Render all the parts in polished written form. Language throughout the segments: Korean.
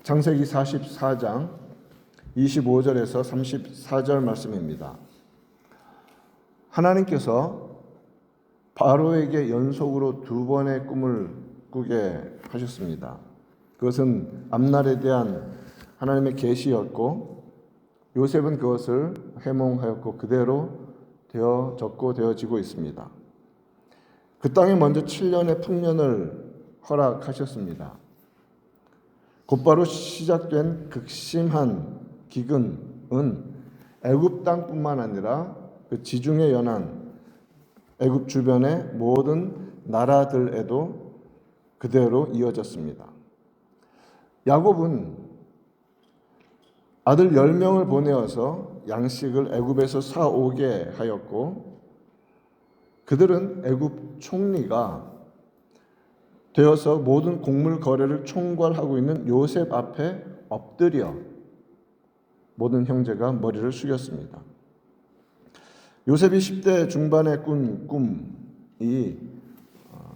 창세기 44장 25절에서 34절 말씀입니다. 하나님께서 바로에게 연속으로 2번의 꿈을 꾸게 하셨습니다. 그것은 앞날에 대한 하나님의 계시였고, 요셉은 그것을 해몽하였고 그대로 되어졌고 되어지고 있습니다. 그 땅에 먼저 7년의 풍년을 허락하셨습니다. 곧바로 시작된 극심한 기근은 애굽 땅뿐만 아니라 그 지중해 연안, 애굽 주변의 모든 나라들에도 그대로 이어졌습니다. 야곱은 아들 10명을 보내어서 양식을 애굽에서 사오게 하였고, 그들은 애굽 총리가 되어서 모든 곡물 거래를 총괄하고 있는 요셉 앞에 엎드려 모든 형제가 머리를 숙였습니다. 요셉이 10대 중반에 꾼 꿈이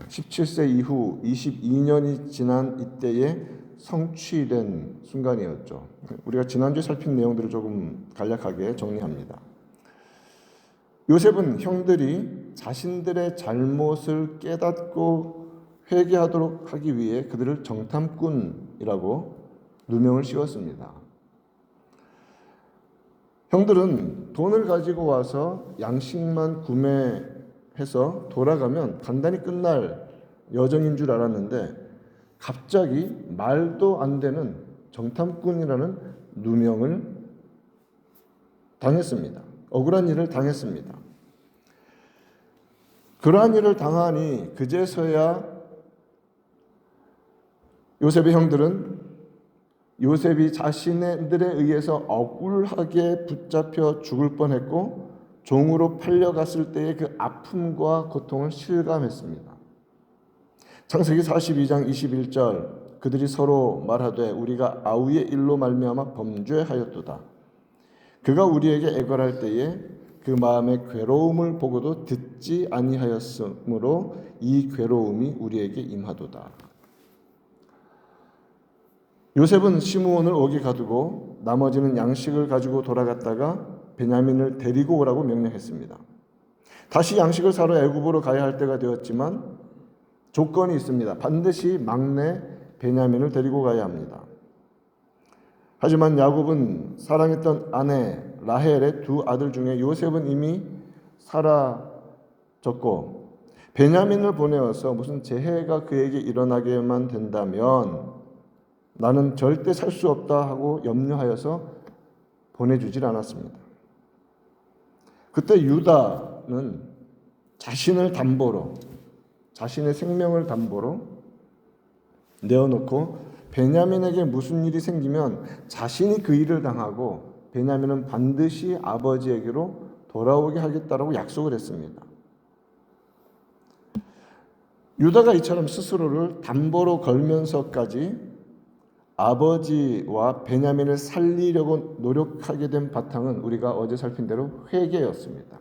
17세 이후 22년이 지난 이때에 성취된 순간이었죠. 우리가 지난주에 살핀 내용들을 조금 간략하게 정리합니다. 요셉은 형들이 자신들의 잘못을 깨닫고 회개하도록 하기 위해 그들을 정탐꾼이라고 누명을 씌웠습니다. 형들은 돈을 가지고 와서 양식만 구매해서 돌아가면 간단히 끝날 여정인 줄 알았는데, 갑자기 말도 안 되는 정탐꾼이라는 누명을 당했습니다. 억울한 일을 당했습니다. 그러한 일을 당하니 그제서야 요셉의 형들은 요셉이 자신들에 의해서 억울하게 붙잡혀 죽을 뻔했고 종으로 팔려갔을 때의 그 아픔과 고통을 실감했습니다. 창세기 42장 21절, 그들이 서로 말하되 우리가 아우의 일로 말미암아 범죄하였도다. 그가 우리에게 애걸할 때에 그 마음의 괴로움을 보고도 듣지 아니하였으므로 이 괴로움이 우리에게 임하도다. 요셉은 시므온을 옥에 가두고 나머지는 양식을 가지고 돌아갔다가 베냐민을 데리고 오라고 명령했습니다. 다시 양식을 사러 애굽으로 가야 할 때가 되었지만 조건이 있습니다. 반드시 막내 베냐민을 데리고 가야 합니다. 하지만 야곱은 사랑했던 아내 라헬의 2 아들 중에 요셉은 이미 사라졌고, 베냐민을 보내어서 무슨 재해가 그에게 일어나게만 된다면 나는 절대 살 수 없다 하고 염려하여서 보내주질 않았습니다. 그때 유다는 자신을 담보로, 자신의 생명을 담보로 내어놓고 베냐민에게 무슨 일이 생기면 자신이 그 일을 당하고 베냐민은 반드시 아버지에게로 돌아오게 하겠다라고 약속을 했습니다. 유다가 이처럼 스스로를 담보로 걸면서까지 아버지와 베냐민을 살리려고 노력하게 된 바탕은 우리가 어제 살핀 대로 회개였습니다.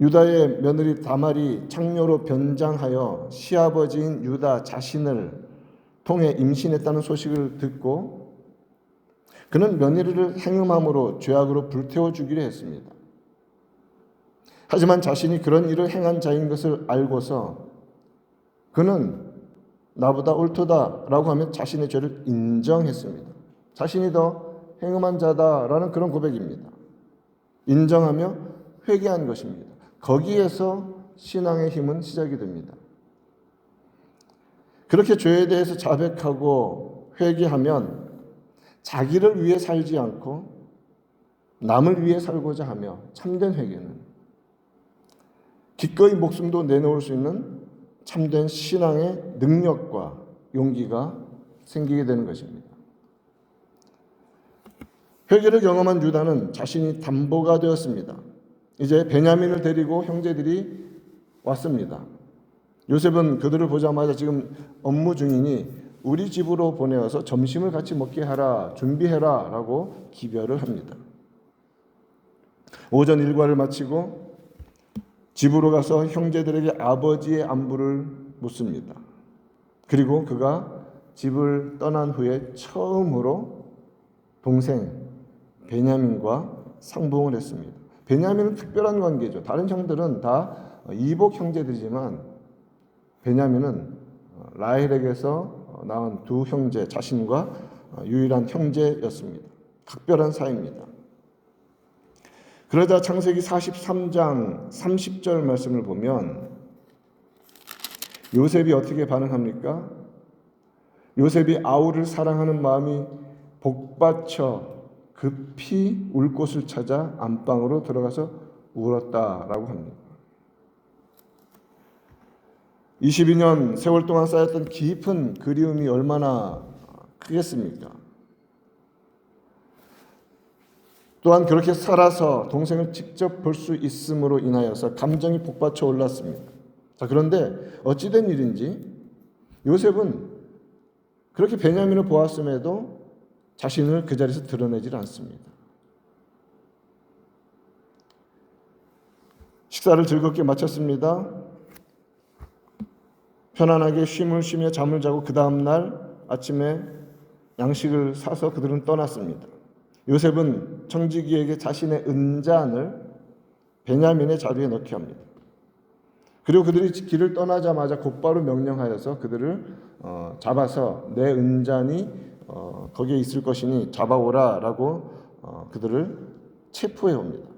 유다의 며느리 다말이 창녀로 변장하여 시아버지인 유다 자신을 통해 임신했다는 소식을 듣고 그는 며느리를 행음함으로 죄악으로 불태워 주기로 했습니다. 하지만 자신이 그런 일을 행한 자인 것을 알고서 그는 나보다 옳도다라고 하며 자신의 죄를 인정했습니다. 자신이 더 행음한 자다라는 그런 고백입니다. 인정하며 회개한 것입니다. 거기에서 신앙의 힘은 시작이 됩니다. 그렇게 죄에 대해서 자백하고 회개하면 자기를 위해 살지 않고 남을 위해 살고자 하며 참된 회개는 기꺼이 목숨도 내놓을 수 있는 참된 신앙의 능력과 용기가 생기게 되는 것입니다. 회개를 경험한 유다는 자신이 담보가 되었습니다. 이제 베냐민을 데리고 형제들이 왔습니다. 요셉은 그들을 보자마자 지금 업무 중이니 우리 집으로 보내어서 점심을 같이 먹게 하라, 준비해라 라고 기별을 합니다. 오전 일과를 마치고 집으로 가서 형제들에게 아버지의 안부를 묻습니다. 그리고 그가 집을 떠난 후에 처음으로 동생 베냐민과 상봉을 했습니다. 베냐민은 특별한 관계죠. 다른 형들은 다 이복 형제들이지만 베냐민은 라헬에게서 낳은 두 형제 자신과 유일한 형제였습니다. 특별한 사이입니다. 그러자 창세기 43장 30절 말씀을 보면 요셉이 어떻게 반응합니까? 요셉이 아우를 사랑하는 마음이 복받쳐 급히 울 곳을 찾아 안방으로 들어가서 울었다라고 합니다. 22년 세월 동안 쌓였던 깊은 그리움이 얼마나 크겠습니까? 또한 그렇게 살아서 동생을 직접 볼 수 있음으로 인하여서 감정이 복받쳐 올랐습니다. 자, 그런데 어찌된 일인지 요셉은 그렇게 베냐민을 보았음에도 자신을 그 자리에서 드러내질 않습니다. 식사를 즐겁게 마쳤습니다. 편안하게 쉼을 쉬며 잠을 자고 그 다음 날 아침에 양식을 사서 그들은 떠났습니다. 요셉은 청지기에게 자신의 은잔을 베냐민의 자루에 넣게 합니다. 그리고 그들이 길을 떠나자마자 곧바로 명령하여서 그들을 잡아서 내 은잔이 거기에 있을 것이니 잡아오라라고 그들을 체포해 옵니다.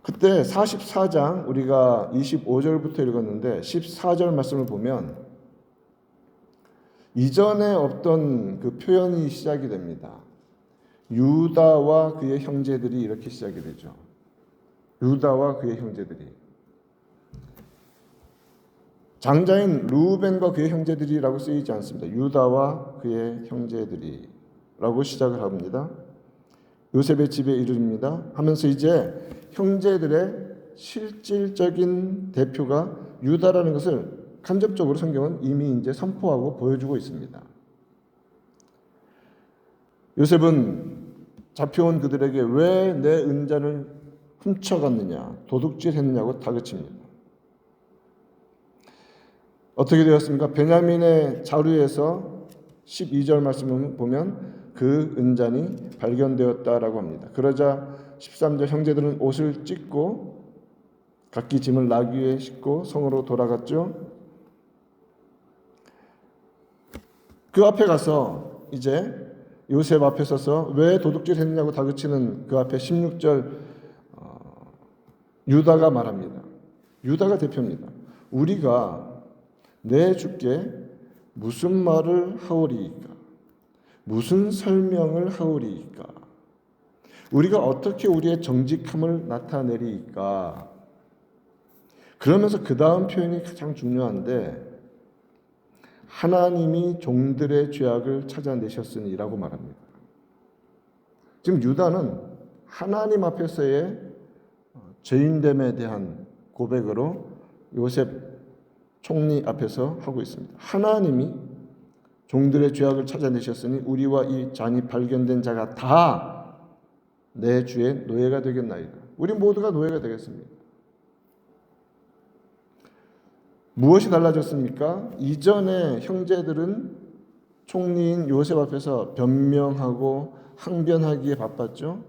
그때 44장 우리가 25절부터 읽었는데 14절 말씀을 보면 이전에 없던 그 표현이 시작이 됩니다. 유다와 그의 형제들이 이렇게 시작이 되죠. 유다와 그의 형제들이. 장자인 루벤과 그의 형제들이라고 쓰이지 않습니다. 유다와 그의 형제들이라고 시작을 합니다. 요셉의 집에 이르릅니다 하면서 이제 형제들의 실질적인 대표가 유다라는 것을 간접적으로 성경은 이미 이제 선포하고 보여주고 있습니다. 요셉은 잡혀온 그들에게 왜 내 은잔을 훔쳐갔느냐, 도둑질했느냐고 다그칩니다. 어떻게 되었습니까? 베냐민의 자루에서 12절 말씀을 보면 그 은잔이 발견되었다라고 합니다. 그러자 13절 형제들은 옷을 찢고 각기 짐을 나귀 위에 싣고 성으로 돌아갔죠. 그 앞에 가서 이제 요셉 앞에 서서 왜 도둑질 했느냐고 다그치는 그 앞에 16절 유다가 말합니다. 유다가 대표입니다. 우리가 내 주께 무슨 말을 하오리이까? 무슨 설명을 하오리이까? 우리가 어떻게 우리의 정직함을 나타내리이까? 그러면서 그 다음 표현이 가장 중요한데 하나님이 종들의 죄악을 찾아내셨으니라고 말합니다. 지금 유다는 하나님 앞에서의 죄인됨에 대한 고백으로 요셉 총리 앞에서 하고 있습니다. 하나님이 종들의 죄악을 찾아내셨으니 우리와 이 잔이 발견된 자가 다 내 주의 노예가 되겠나이다. 우리 모두가 노예가 되겠습니다. 무엇이 달라졌습니까? 이전에 형제들은 총리인 요셉 앞에서 변명하고 항변하기에 바빴죠.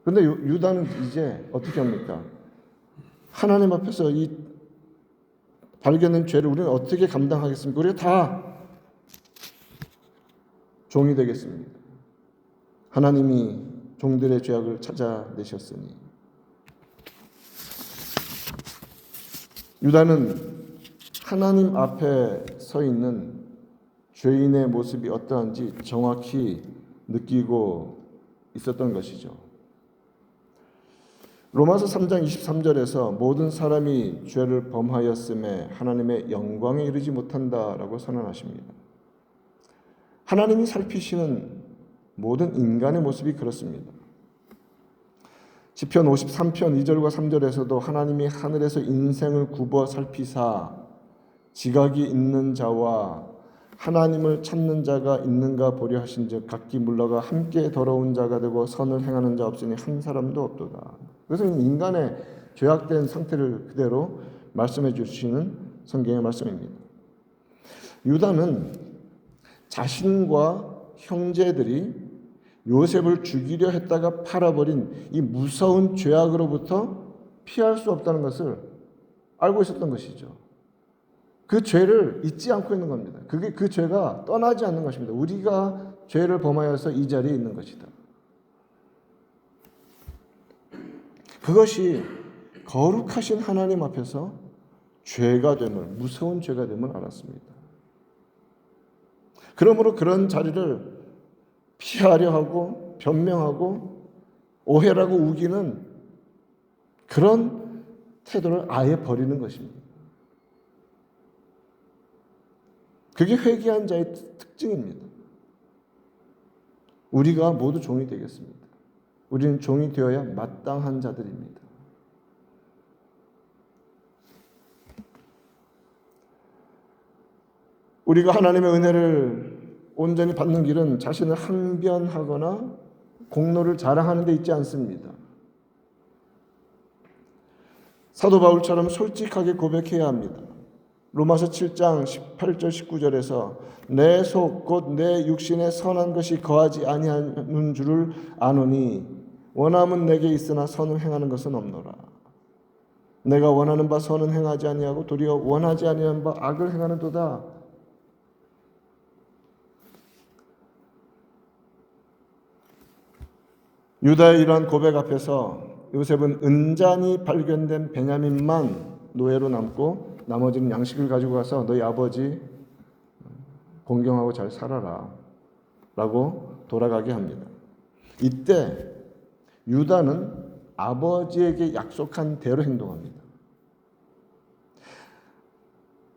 그런데 유다는 이제 어떻게 합니까? 하나님 앞에서 이 발견된 죄를 우리는 어떻게 감당하겠습니까? 우리가 다 종이 되겠습니다. 하나님이 종들의 죄악을 찾아내셨으니. 유다는 하나님 앞에 서 있는 죄인의 모습이 어떠한지 정확히 느끼고 있었던 것이죠. 로마서 3장 23절에서 모든 사람이 죄를 범하였음에 하나님의 영광에 이르지 못한다라고 선언하십니다. 하나님이 살피시는 모든 인간의 모습이 그렇습니다. 시편 53편 2절과 3절에서도 하나님이 하늘에서 인생을 굽어 살피사 지각이 있는 자와 하나님을 찾는 자가 있는가 보려 하신즉 각기 물러가 함께 더러운 자가 되고 선을 행하는 자 없으니 한 사람도 없도다. 그래서 인간의 죄악된 상태를 그대로 말씀해 주시는 성경의 말씀입니다. 유다는 자신과 형제들이 요셉을 죽이려 했다가 팔아버린 이 무서운 죄악으로부터 피할 수 없다는 것을 알고 있었던 것이죠. 그 죄를 잊지 않고 있는 겁니다. 그 죄가 떠나지 않는 것입니다. 우리가 죄를 범하여서 이 자리에 있는 것이다. 그것이 거룩하신 하나님 앞에서 죄가 됨을, 무서운 죄가 됨을 알았습니다. 그러므로 그런 자리를 피하려 하고 변명하고 오해라고 우기는 그런 태도를 아예 버리는 것입니다. 그게 회개한 자의 특징입니다. 우리가 모두 종이 되겠습니다. 우리는 종이 되어야 마땅한 자들입니다. 우리가 하나님의 은혜를 온전히 받는 길은 자신을 항변하거나 공로를 자랑하는 데 있지 않습니다. 사도 바울처럼 솔직하게 고백해야 합니다. 로마서 7장 18절 19절에서 내 속 곧 내 육신에 선한 것이 거하지 아니하는 줄을 아노니 원함은 내게 있으나 선을 행하는 것은 없노라. 내가 원하는 바 선은 행하지 아니하고 도리어 원하지 아니하는 바 악을 행하는도다. 유다의 이러한 고백 앞에서 요셉은 은잔이 발견된 베냐민만 노예로 남고 나머지는 양식을 가지고 가서 너희 아버지 공경하고 잘 살아라 라고 돌아가게 합니다. 이때 유다는 아버지에게 약속한 대로 행동합니다.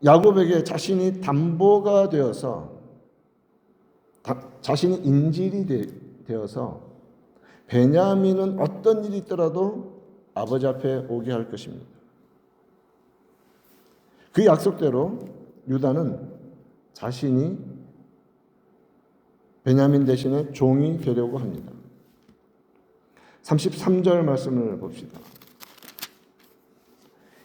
야곱에게 자신이 담보가 되어서 자신이 인질이 되어서 베냐민은 어떤 일이 있더라도 아버지 앞에 오게 할 것입니다. 그 약속대로 유다는 자신이 베냐민 대신에 종이 되려고 합니다. 33절 말씀을 봅시다.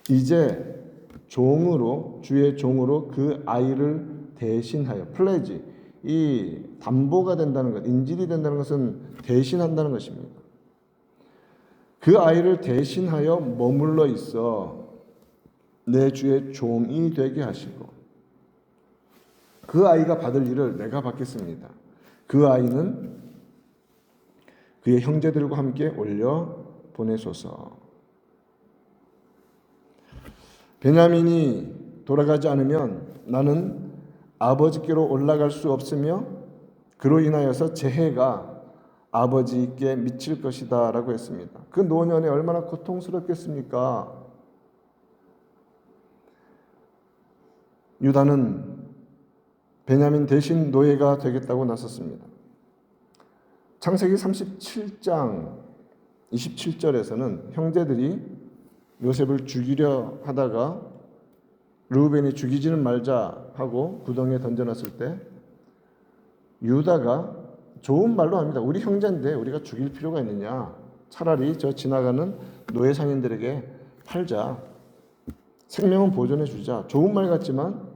이제 종으로 주의 종으로 그 아이를 대신하여 플레지 이 담보가 된다는 것, 인질이 된다는 것은 대신한다는 것입니다. 그 아이를 대신하여 머물러 있어 내 주의 종이 되게 하시고 그 아이가 받을 일을 내가 받겠습니다. 그 아이는 그의 형제들과 함께 올려 보내소서. 베냐민이 돌아가지 않으면 나는 아버지께로 올라갈 수 없으며 그로 인하여서 재해가 아버지께 미칠 것이다 라고 했습니다. 그 노년에 얼마나 고통스럽겠습니까? 유다는 베냐민 대신 노예가 되겠다고 나섰습니다. 창세기 37장 27절에서는 형제들이 요셉을 죽이려 하다가 르우벤이 죽이지는 말자 하고 구덩이에 던져놨을 때 유다가 좋은 말로 합니다. 우리 형제인데 우리가 죽일 필요가 있느냐. 차라리 저 지나가는 노예 상인들에게 팔자. 생명은 보존해 주자. 좋은 말 같지만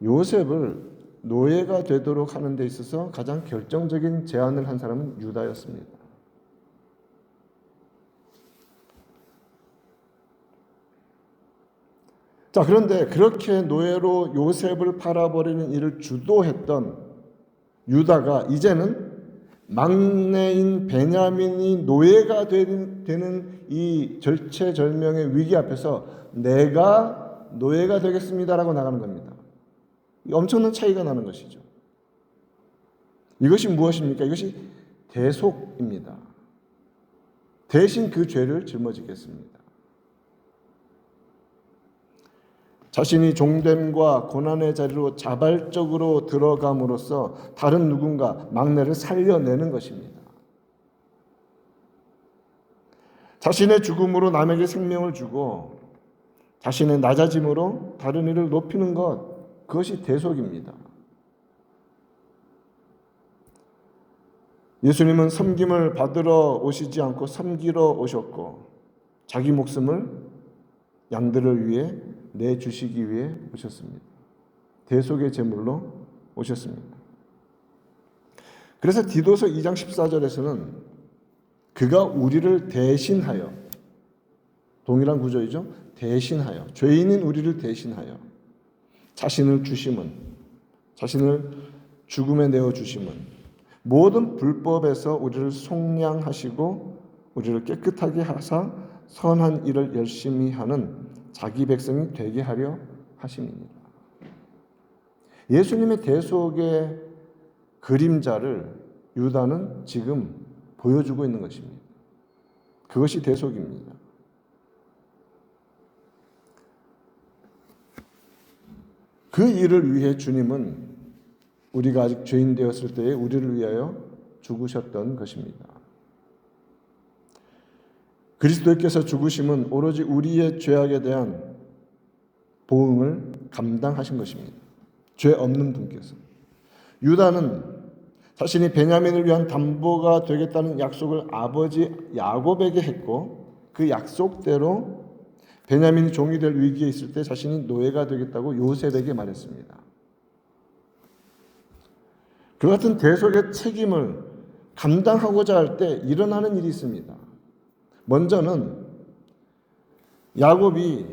요셉을 노예가 되도록 하는 데 있어서 가장 결정적인 제안을 한 사람은 유다였습니다. 자, 그런데 그렇게 노예로 요셉을 팔아버리는 일을 주도했던 유다가 이제는 막내인 베냐민이 노예가 되는 이 절체절명의 위기 앞에서 내가 노예가 되겠습니다라고 나가는 겁니다. 엄청난 차이가 나는 것이죠. 이것이 무엇입니까? 이것이 대속입니다. 대신 그 죄를 짊어지겠습니다. 자신이 종됨과 고난의 자리로 자발적으로 들어감으로써 다른 누군가 막내를 살려내는 것입니다. 자신의 죽음으로 남에게 생명을 주고 자신의 낮아짐으로 다른 이를 높이는 것, 그것이 대속입니다. 예수님은 섬김을 받으러 오시지 않고 섬기러 오셨고 자기 목숨을 양들을 위해 내주시기 위해 오셨습니다. 대속의 제물로 오셨습니다. 그래서 디도서 2장 14절에서는 그가 우리를 대신하여, 동일한 구조이죠. 대신하여, 죄인인 우리를 대신하여 자신을 주심은, 자신을 죽음에 내어 주심은 모든 불법에서 우리를 속량하시고 우리를 깨끗하게 하사 선한 일을 열심히 하는 자기 백성이 되게 하려 하심이니라. 예수님의 대속의 그림자를 유다는 지금 보여주고 있는 것입니다. 그것이 대속입니다. 그 일을 위해 주님은 우리가 아직 죄인 되었을 때에 우리를 위하여 죽으셨던 것입니다. 그리스도께서 죽으심은 오로지 우리의 죄악에 대한 보응을 감당하신 것입니다. 죄 없는 분께서. 유다는 자신이 베냐민을 위한 담보가 되겠다는 약속을 아버지 야곱에게 했고 그 약속대로 베냐민이 종이 될 위기에 있을 때 자신이 노예가 되겠다고 요셉에게 말했습니다. 그 같은 대속의 책임을 감당하고자 할 때 일어나는 일이 있습니다. 먼저는 야곱이,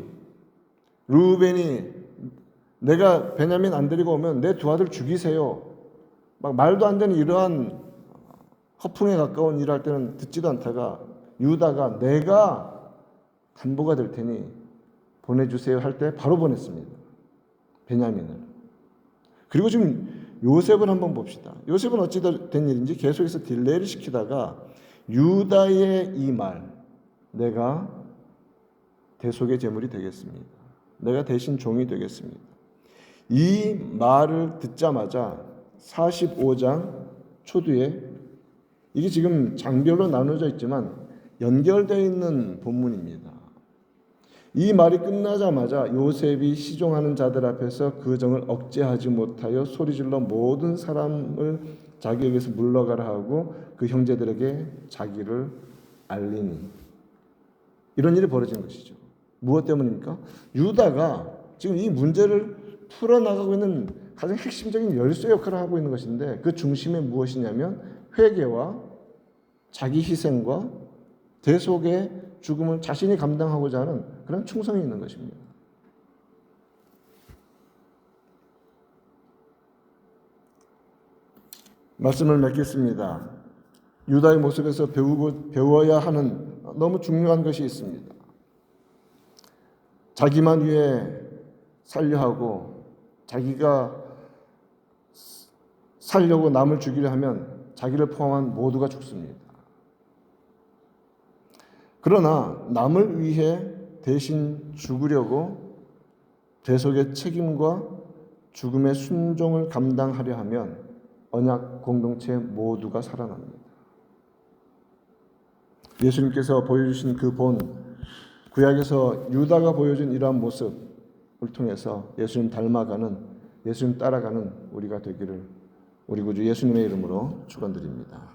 르우벤이 내가 베냐민 안 데리고 오면 내 두 아들 죽이세요. 막 말도 안 되는 이러한 허풍에 가까운 일을 할 때는 듣지도 않다가 유다가 내가 담보가 될 테니 보내주세요 할 때 바로 보냈습니다. 베냐민을. 그리고 지금 요셉을 한번 봅시다. 요셉은 어찌 된 일인지 계속해서 딜레이를 시키다가 유다의 이 말, 내가 대속의 제물이 되겠습니다. 내가 대신 종이 되겠습니다. 이 말을 듣자마자 45장 초두에, 이게 지금 장별로 나눠져 있지만 연결되어 있는 본문입니다. 이 말이 끝나자마자 요셉이 시종하는 자들 앞에서 그 정을 억제하지 못하여 소리질러 모든 사람을 자기에게서 물러가라 하고 그 형제들에게 자기를 알리니, 이런 일이 벌어진 것이죠. 무엇 때문입니까? 유다가 지금 이 문제를 풀어나가고 있는 가장 핵심적인 열쇠 역할을 하고 있는 것인데 그 중심에 무엇이냐면 회개와 자기 희생과 대속의 죽음을 자신이 감당하고자 하는 그런 충성이 있는 것입니다. 말씀을 맺겠습니다. 유다의 모습에서 배워야 하는 너무 중요한 것이 있습니다. 자기만 위해 살려 하고 자기가 살려고 남을 죽이려 하면 자기를 포함한 모두가 죽습니다. 그러나 남을 위해 대신 죽으려고 대속의 책임과 죽음의 순종을 감당하려 하면 언약 공동체 모두가 살아납니다. 예수님께서 보여주신 그 본, 구약에서 유다가 보여준 이러한 모습을 통해서 예수님 닮아가는, 예수님 따라가는 우리가 되기를 우리 구주 예수님의 이름으로 축원드립니다.